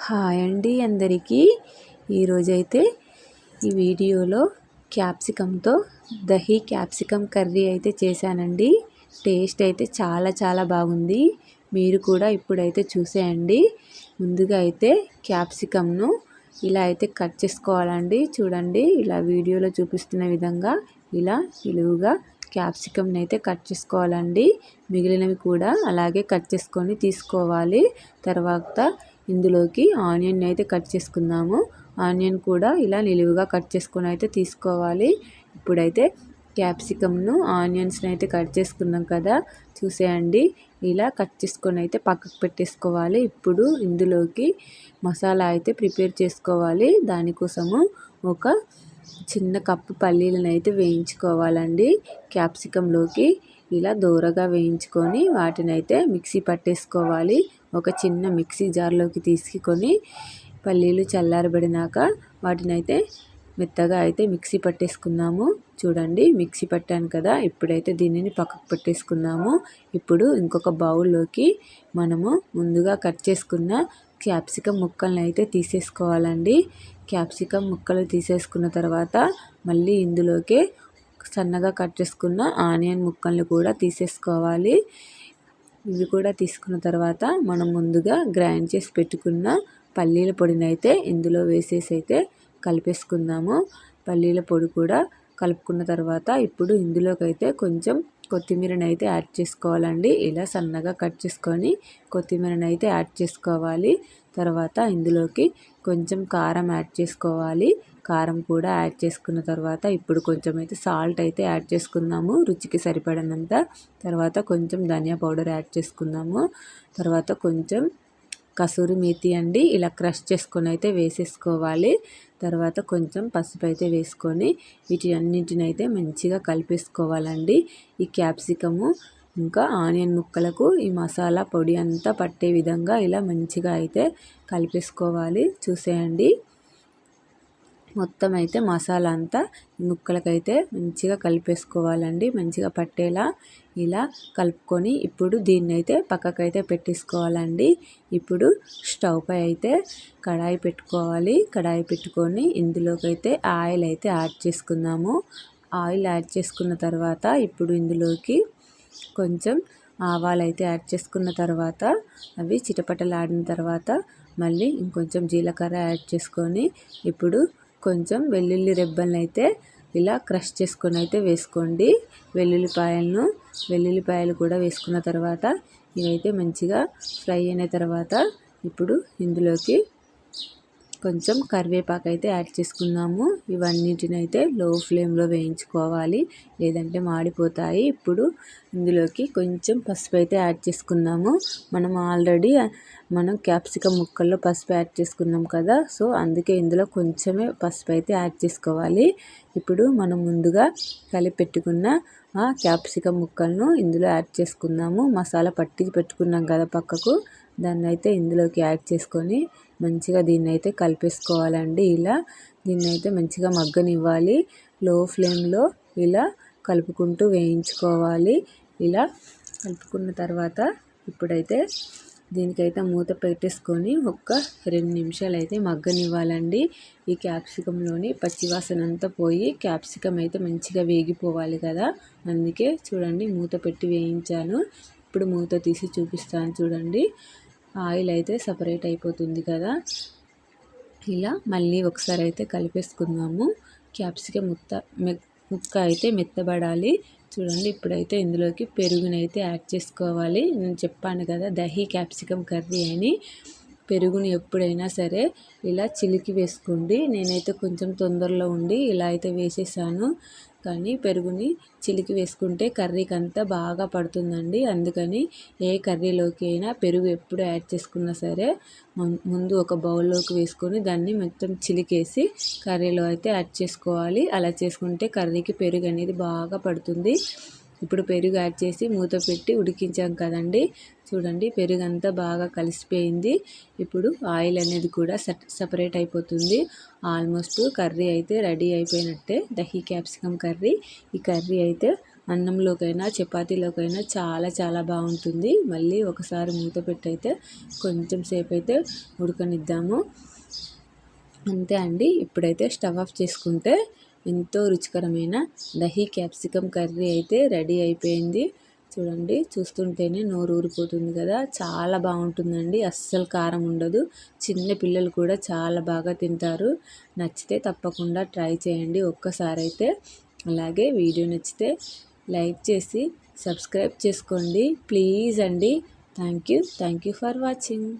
Hi అండి అందరికీ. ఈరోజైతే ఈ వీడియోలో క్యాప్సికంతో దహీ క్యాప్సికం కర్రీ అయితే చేశానండి. టేస్ట్ అయితే చాలా బాగుంది. మీరు కూడా ఇప్పుడైతే చూసేయండి. ముందుగా అయితే క్యాప్సికంను ఇలా అయితే కట్ చేసుకోవాలండి. చూడండి, ఇలా వీడియోలో చూపిస్తున్న విధంగా ఇలా నిలువుగా క్యాప్సికంని అయితే కట్ చేసుకోవాలండి. మిగిలినవి కూడా అలాగే కట్ చేసుకొని తీసుకోవాలి. తర్వాత ఇందులోకి ఆనియన్ అయితే కట్ చేసుకుందాము. ఆనియన్ కూడా ఇలా నిలువుగా కట్ చేసుకొని అయితే తీసుకోవాలి. ఇప్పుడైతే క్యాప్సికమ్ను ఆనియన్స్ని అయితే కట్ చేసుకున్నాం కదా, చూసేయండి. ఇలా కట్ చేసుకొని అయితే పక్కకు పెట్టేసుకోవాలి. ఇప్పుడు ఇందులోకి మసాలా అయితే ప్రిపేర్ చేసుకోవాలి. దానికోసము ఒక చిన్న కప్పు పల్లీలను అయితే వేయించుకోవాలండి. క్యాప్సికంలోకి ఇలా దూరగా వేయించుకొని వాటిని అయితే మిక్సీ పట్టేసుకోవాలి. ఒక చిన్న మిక్సీ జార్లోకి తీసుకొని పల్లీలు చల్లారబడినాక వాటిని అయితే మెత్తగా అయితే మిక్సీ పట్టేసుకుందాము. చూడండి, మిక్సీ పట్టాను కదా. ఇప్పుడైతే దీనిని పక్కకు పెట్టేసుకుందాము. ఇప్పుడు ఇంకొక బౌల్లోకి మనము ముందుగా కట్ చేసుకున్న క్యాప్సికం ముక్కలను అయితే తీసేసుకోవాలండి. క్యాప్సికం ముక్కలు తీసేసుకున్న తర్వాత మళ్ళీ ఇందులోకి సన్నగా కట్ చేసుకున్న ఆనియన్ ముక్కల్ని కూడా తీసేసుకోవాలి. ఇవి కూడా తీసుకున్న తర్వాత మనం ముందుగా గ్రైండ్ చేసి పెట్టుకున్న పల్లీల పొడిని అయితే ఇందులో వేసేసి అయితే కలిపేసుకుందాము. పల్లీల పొడి కూడా కలుపుకున్న తర్వాత ఇప్పుడు ఇందులోకి అయితే కొంచెం కొత్తిమీరని అయితే యాడ్ చేసుకోవాలండి. ఇలా సన్నగా కట్ చేసుకొని కొత్తిమీరని అయితే యాడ్ చేసుకోవాలి. తర్వాత ఇందులోకి కొంచెం కారం యాడ్ చేసుకోవాలి. కారం కూడా యాడ్ చేసుకున్న తర్వాత ఇప్పుడు కొంచెం అయితే సాల్ట్ అయితే యాడ్ చేసుకుందాము, రుచికి సరిపడినంత. తర్వాత కొంచెం ధనియా పౌడర్ యాడ్ చేసుకుందాము. తర్వాత కొంచెం కసూరి మేతి అండి, ఇలా క్రష్ చేసుకొని అయితే వేసేసుకోవాలి. తర్వాత కొంచెం పసుపు అయితే వేసుకొని వీటి అన్నింటిని అయితే మంచిగా కలిపేసుకోవాలండి. ఈ క్యాప్సికము ఇంకా ఆనియన్ ముక్కలకు ఈ మసాలా పొడి అంతా పట్టే విధంగా ఇలా మంచిగా అయితే కలిపేసుకోవాలి. చూసేయండి, మొత్తం అయితే మసాలా అంతా ముక్కలకైతే మంచిగా కలిపేసుకోవాలండి. మంచిగా పట్టేలా ఇలా కలుపుకొని ఇప్పుడు దీన్ని అయితే పక్కకైతే పెట్టేసుకోవాలండి. ఇప్పుడు స్టవ్ పై అయితే కడాయి పెట్టుకోవాలి. కడాయి పెట్టుకొని ఇందులోకైతే ఆయిల్ అయితే యాడ్ చేసుకుందాము. ఆయిల్ యాడ్ చేసుకున్న తర్వాత ఇప్పుడు ఇందులోకి కొంచెం ఆవాలు అయితే యాడ్ చేసుకున్న తర్వాత అవి చిటపటలాడిన తర్వాత మళ్ళీ ఇంకొంచెం జీలకర్ర యాడ్ చేసుకొని ఇప్పుడు కొంచెం వెల్లుల్లి రెబ్బలను అయితే ఇలా క్రష్ చేసుకొని అయితే వేసుకోండి. వెల్లుల్లిపాయలు కూడా వేసుకున్న తర్వాత ఇవైతే మంచిగా ఫ్రై అయిన తర్వాత ఇప్పుడు ఇందులోకి కొంచెం కరివేపాకు అయితే యాడ్ చేసుకుందాము. ఇవన్నిటిని అయితే లో ఫ్లేమ్లో వేయించుకోవాలి, లేదంటే మాడిపోతాయి. ఇప్పుడు ఇందులోకి కొంచెం పసుపు అయితే యాడ్ చేసుకుందాము. మనం క్యాప్సికం ముక్కల్లో పసుపు యాడ్ చేసుకున్నాం కదా, సో అందుకే ఇందులో కొంచెమే పసుపు అయితే యాడ్ చేసుకోవాలి. ఇప్పుడు మనం ముందుగా కలిపి పెట్టుకున్న ఆ క్యాప్సికం ముక్కలను ఇందులో యాడ్ చేసుకుందాము. మసాలా పట్టి పెట్టుకున్నాం కదా పక్కకు, దాన్ని అయితే ఇందులోకి యాడ్ చేసుకొని మంచిగా దీన్ని అయితే కలిపేసుకోవాలండి. ఇలా దీన్ని అయితే మంచిగా మగ్గనివ్వాలి. లో ఫ్లేమ్లో ఇలా కలుపుకుంటూ వేయించుకోవాలి. ఇలా కలుపుకున్న తర్వాత ఇప్పుడైతే దీనికైతే మూత పెట్టేసుకొని ఒక 2 నిమిషాలు అయితే మగ్గనివ్వాలండి. ఈ క్యాప్సికంలోని పచ్చివాసన అంతా పోయి క్యాప్సికం అయితే మంచిగా వేగిపోవాలి కదా, అందుకే చూడండి మూత పెట్టి వేయించాను. ఇప్పుడు మూత తీసి చూపిస్తాను చూడండి. ఆయిల్ అయితే సపరేట్ అయిపోతుంది కదా. ఇలా మళ్ళీ ఒకసారి అయితే కలిపేసుకుందాము. క్యాప్సికం ముక్క అయితే మెత్తబడాలి. చూడండి, ఇప్పుడైతే ఇందులోకి పెరుగునైతే యాడ్ చేసుకోవాలి. నేను చెప్పాను కదా దహీ క్యాప్సికం కర్రీ అని. పెరుగుని ఎప్పుడైనా సరే ఇలా చిలికి వేసుకోండి. నేనైతే కొంచెం తొందరలో ఉండి ఇలా అయితే వేసేసాను, కానీ పెరుగుని చిలికి వేసుకుంటే కర్రీకి అంతా బాగా పడుతుందండి. అందుకని ఏ కర్రీలోకి అయినా పెరుగు ఎప్పుడు యాడ్ చేసుకున్నా సరే ముందు ఒక బౌల్లోకి వేసుకొని దాన్ని మొత్తం చిలికేసి కర్రీలో అయితే యాడ్ చేసుకోవాలి. అలా చేసుకుంటే కర్రీకి పెరుగు అనేది బాగా పడుతుంది. ఇప్పుడు పెరుగు యాడ్ చేసి మూత పెట్టి ఉడికించాం కదండి. చూడండి, పెరుగు అంతా బాగా కలిసిపోయింది. ఇప్పుడు ఆయిల్ అనేది కూడా సపరేట్ అయిపోతుంది. ఆల్మోస్ట్ కర్రీ అయితే రెడీ అయిపోయినట్టే, దహీ క్యాప్సికం కర్రీ. ఈ కర్రీ అయితే అన్నంలోకైనా చపాతీలోకైనా చాలా చాలా బాగుంటుంది. మళ్ళీ ఒకసారి మూత పెట్టయితే కొంచెం సేపు అయితే ఉడకనిద్దాము. అంతే అండి. ఇప్పుడైతే స్టవ్ ఆఫ్ చేసుకుంటే ఎంతో రుచికరమైన దహీ క్యాప్సికమ్ కర్రీ అయితే రెడీ అయిపోయింది. చూడండి, చూస్తుంటేనే నోరు ఊరిపోతుంది కదా. చాలా బాగుంటుందండి, అస్సలు కారం ఉండదు. చిన్న పిల్లలు కూడా చాలా బాగా తింటారు. నచ్చితే తప్పకుండా ట్రై చేయండి ఒక్కసారి అయితే. అలాగే వీడియో నచ్చితే లైక్ చేసి సబ్స్క్రైబ్ చేసుకోండి ప్లీజ్ అండి. Thank you for watching.